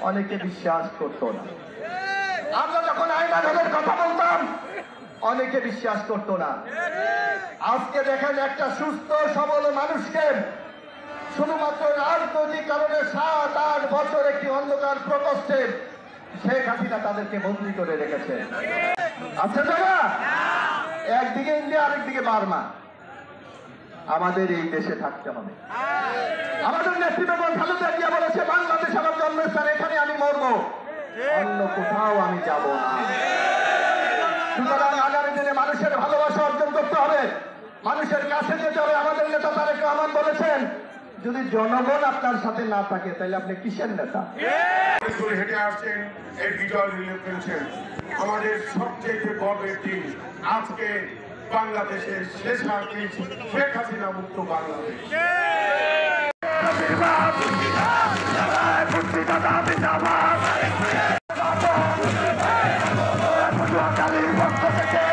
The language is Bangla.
অনেকে বিশ্বাস করতো না। আমরা যখন আইন আদালতের কথা বলতাম অনেকে বিশ্বাস করতো না। আজকে দেখেন একটা সুস্থ সবল মানুষকে শুধুমাত্র রাজনৈতিক কারণে 7-8 বছর একটি অন্ধকার প্রকোষ্ঠে শেখ হাসিনা তাদেরকে বন্দী করে রেখেছে। আচ্ছা জায়গা একদিকে ইন্ডিয়া আরেকদিকে বার্মা। আমাদের এই দেশে থাকতে হবে। আমাদের নেতৃত্ব খালেদা জিয়া বলেছে বাংলাদেশ আমার জন্মস্থান, এখানে আমি মরবো, অন্য কোথাও আমি যাব না। সুতরাং আগামী দিনে মানুষের ভালোবাসা অর্জন করতে হবে, মানুষের কাছে যেতে হবে। আমাদের নেতা তারেক রহমান বলেছেন যদি জনগণ আপনার সাথে না থাকে তাহলে আপনি কিসের নেতা? হেঁটে আসছেন, এই বিজয় পেয়েছেন। আমাদের সবচেয়ে গর্বের দিন আজকে বাংলাদেশের শেষ শেখ হাসিনা মুক্ত বাংলাদেশ। পক্ষ থেকে